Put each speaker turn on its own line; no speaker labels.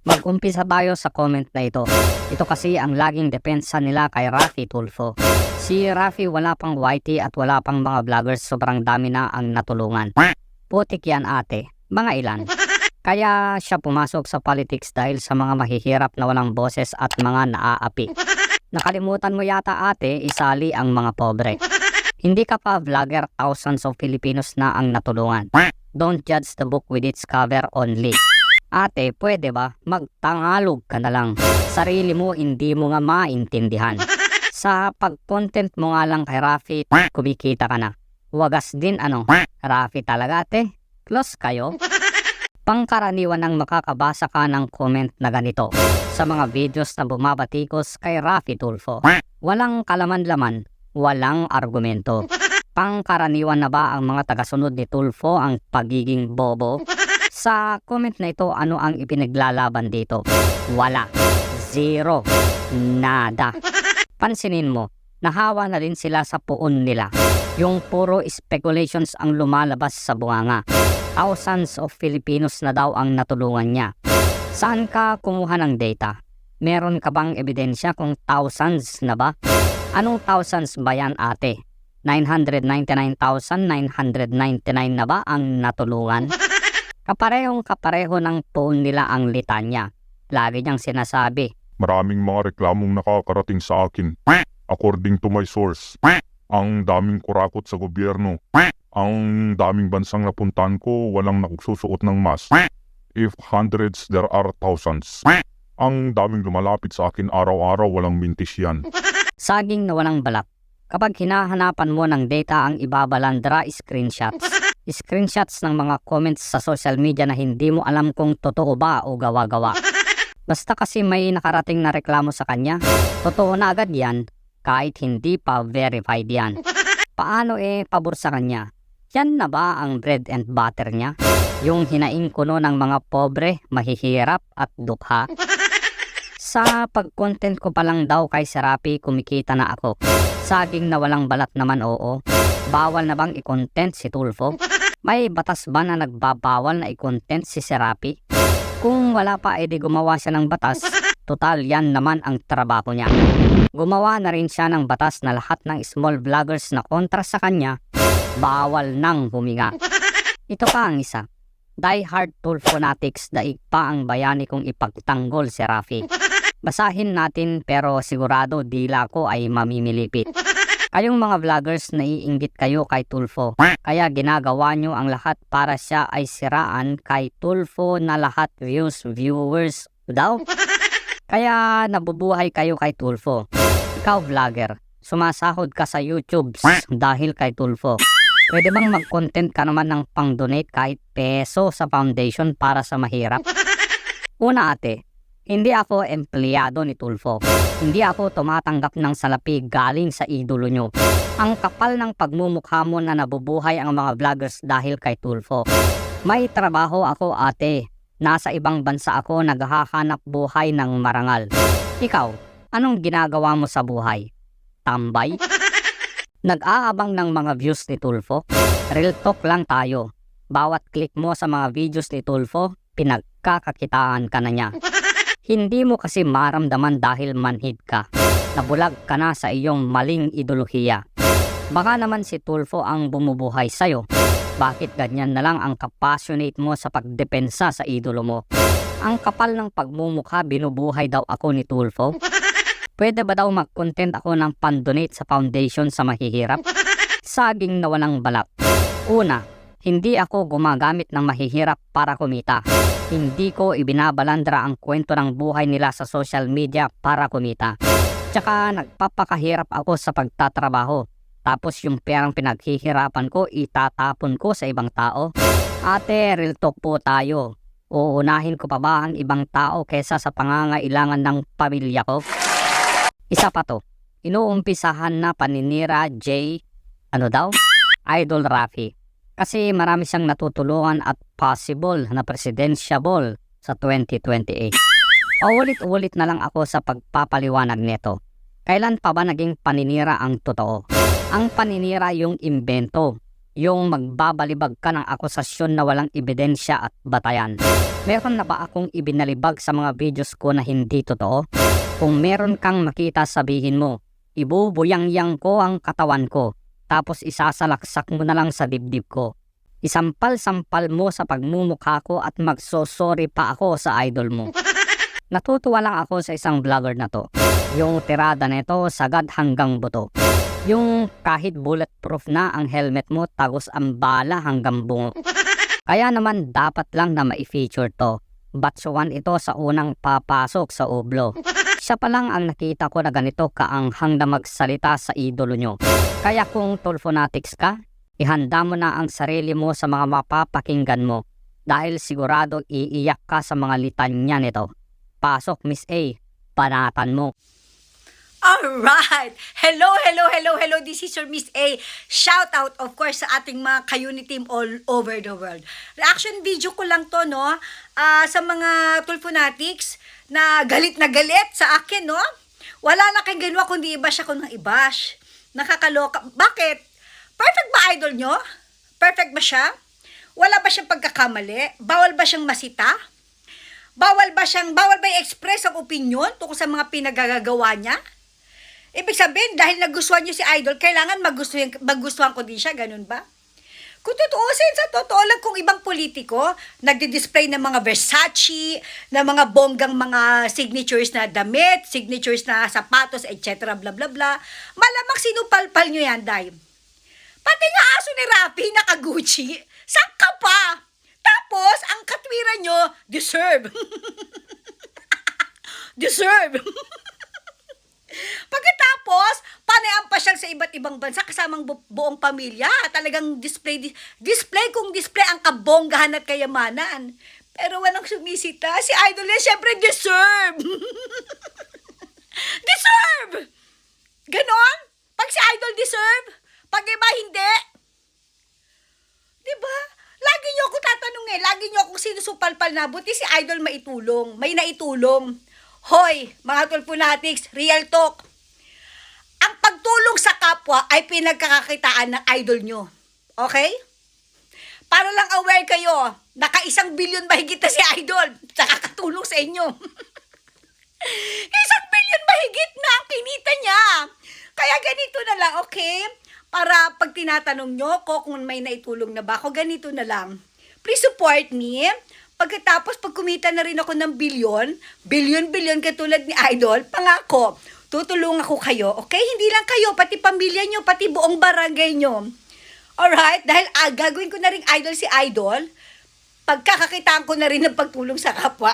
Mag-umpisa tayo sa comment na ito. Ito kasi ang laging depensa nila kay Raffy Tulfo. Si Raffy wala pang YT at wala pang mga vloggers, sobrang dami na ang natulungan. Putik yan ate, mga ilan. Kaya siya pumasok sa politics dahil sa mga mahihirap na walang boses at mga naaapi. Nakalimutan mo yata ate, isali ang mga pobre. Hindi ka pa vlogger, thousands of Filipinos na ang natulungan. Don't judge the book with its cover only. Ate, pwede ba? Magtangalog ka na lang. Sarili mo, hindi mo nga maintindihan. Sa pag-content mo nga lang kay Raffy, kumikita ka na. Wagas din ano? Raffy talaga ate? Close kayo? Pangkaraniwan ang makakabasa ka ng comment na ganito sa mga videos na bumabatikos kay Raffy Tulfo. Walang kalaman-laman, walang argumento. Pangkaraniwan na ba ang mga tagasunod ni Tulfo ang pagiging bobo? Sa comment na ito, ano ang ipinaglalaban dito? Wala. Zero. Nada. Pansinin mo, nahawa na din sila sa puon nila. Yung puro speculations ang lumalabas sa bunganga. Thousands of Filipinos na daw ang natulungan niya. Saan ka kumuha ng data? Meron ka bang ebidensya kung thousands na ba? Anong thousands ba yan ate? 999,999 na ba ang natulungan? Kapareho ng phone nila ang litanya. Lagi niyang sinasabi,
Maraming mga reklamong nakakarating sa akin. According to my source, ang daming kurakot sa gobyerno. Ang daming bansang napuntahan ko, walang nagsusuot ng mask. If hundreds, there are thousands. Ang daming lumalapit sa akin araw-araw, walang mintis yan.
saging na walang balat. Kapag hinahanapan mo ng data ang ibabalandra, screenshots. Screenshots ng mga comments sa social media na hindi mo alam kung totoo ba o gawa-gawa. Basta kasi may nakarating na reklamo sa kanya, totoo na agad yan kahit hindi pa verified yan. Paano pabor sa kanya? Yan na ba ang bread and butter niya? Yung hinaing kuno ng mga pobre, mahihirap at dukha? Sa pag-content ko pa lang daw kay Raffy, kumikita na ako. Saging na walang balat naman oo. Bawal na bang i-content si Tulfo? May batas ba na nagbabawal na i-content si Raffy? Kung wala pa edi gumawa siya ng batas, total yan naman ang trabaho niya. Gumawa na rin siya ng batas na lahat ng small vloggers na kontra sa kanya, bawal nang huminga. Ito pa ang isa. Die hard Tulfo fanatics, daig pa ang bayani kung ipagtanggol si Raffy. Basahin natin pero sigurado dila ko ay mamimilipit. Kayong mga vloggers naiinggit kayo kay Tulfo, kaya ginagawa nyo ang lahat para siya ay siraan kay Tulfo na lahat viewers daw. Kaya nabubuhay kayo kay Tulfo. Ikaw vlogger, sumasahod ka sa YouTube dahil kay Tulfo. Pwede bang mag-content ka naman ng pang-donate kahit peso sa foundation para sa mahirap? Una ate, hindi ako empleyado ni Tulfo. Hindi ako tumatanggap ng salapi galing sa idolo nyo. Ang kapal ng pagmumukha mo na nabubuhay ang mga vloggers dahil kay Tulfo. May trabaho ako ate. Nasa ibang bansa ako naghahanap buhay ng marangal. Ikaw, anong ginagawa mo sa buhay? Tambay? Nag-aabang ng mga views ni Tulfo? Real talk lang tayo. Bawat click mo sa mga videos ni Tulfo, pinagkakakitaan ka na niya. Hindi mo kasi maramdaman dahil manhid ka. Nabulag ka na sa iyong maling ideolohiya. Baka naman si Tulfo ang bumubuhay sa'yo. Bakit ganyan na lang ang kapassionate mo sa pagdepensa sa idolo mo? Ang kapal ng pagmumukha, binubuhay daw ako ni Tulfo? Pwede ba daw mag-content ako ng pan-donate sa foundation sa mahihirap? Saging na walang balat. Una, hindi ako gumagamit ng mahihirap para kumita. Hindi ko ibinabalandra ang kwento ng buhay nila sa social media para kumita. Tsaka nagpapakahirap ako sa pagtatrabaho. Tapos yung perang pinaghihirapan ko, itatapon ko sa ibang tao. Ate, real talk po tayo. Uunahin ko pa ba ang ibang tao kesa sa pangangailangan ng pamilya ko? Isa pa to. Inuumpisahan na paninira Idol Raffy. Kasi marami siyang natutulungan at possible na presidensyable sa 2028. Paulit-ulit na lang ako sa pagpapaliwanag nito. Kailan pa ba naging paninira ang totoo? Ang paninira yung imbento. Yung magbabalibag ka ng akusasyon na walang ebidensya at batayan. Meron na ba akong ibinalibag sa mga videos ko na hindi totoo? Kung meron kang makita, sabihin mo, ibubuyang-yang ko ang katawan ko, tapos isasalaksak mo na lang sa dibdib ko. Isampal-sampal mo sa pagmumukha ko at magsosorry pa ako sa idol mo. Natutuwa lang ako sa isang vlogger na to. Yung tirada nito, sagad hanggang buto. Yung kahit bulletproof na ang helmet mo, tagos ang bala hanggang bungo. Kaya naman dapat lang na ma-feature to. Batch 1 ito sa unang papasok sa Ublo. Siya pa lang ang nakita ko na ganito kaanghang na magsalita sa idolo nyo. Kaya kung Tulfonatics ka, ihanda mo na ang sarili mo sa mga mapapakinggan mo. Dahil sigurado iiyak ka sa mga litanya nito. Pasok Miss A, panatan mo.
Alright! Hello! This is your Miss A. Shout out, of course, sa ating mga ka-unity team all over the world. Reaction video ko lang to, no? Sa mga Tulfonatics na galit sa akin, no? Wala na kayong ginawa kundi i-bash ako ng i-bash. Nakakaloka. Bakit? Perfect ba idol nyo? Perfect ba siya? Wala ba siyang pagkakamali? Bawal ba siyang masita? Bawal ba i-express ang opinion tungkol sa mga pinagagagawa niya? Ibig sabihin, dahil nagustuhan niyo si idol, kailangan magustuhan ko din siya, ganun ba? Kung tutuusin, sa totoo lang kung ibang politiko, nagdi-display ng mga Versace, ng mga bonggang mga signatures na damit, signatures na sapatos, etc. bla bla bla, malamang sinupalpal niyo yan, Day. Pati nga aso ni Rapi, naka-Gucci, saan ka pa? Tapos, ang katwiran nyo, deserve. Deserve. Pagkatapos, panayam pa siyang sa iba't ibang bansa kasamang buong pamilya. Talagang display kung display ang kabonggahan at kayamanan. Pero walang sumisita. Si idol niya, syempre, deserve. Deserve! Ganon? Pag si idol deserve, pag iba hindi. Diba? Lagi niyo ako tatanungin, lagi niyo akong sinusupalpal na, buti si idol may naitulong. Hoy, mga Tulfonatics, real talk. Ang pagtulong sa kapwa ay pinagkakakitaan ng idol nyo. Okay? Para lang aware kayo, naka 1 billion mahigit na si idol, nakakatulong sa inyo. 1 billion mahigit na ang kinita niya. Kaya ganito na lang, okay? Para pag tinatanong nyo ko kung may naitulong na ba ako, ganito na lang. Please support me. Pagkatapos, pag kumita na rin ako ng billion katulad ni Idol, pangako, tutulungan ko kayo, okay? Hindi lang kayo, pati pamilya nyo, pati buong barangay nyo. Alright? Dahil gagawin ko na rin Idol si Idol, pagkakakitaan ko na rin ng pagtulong sa kapwa.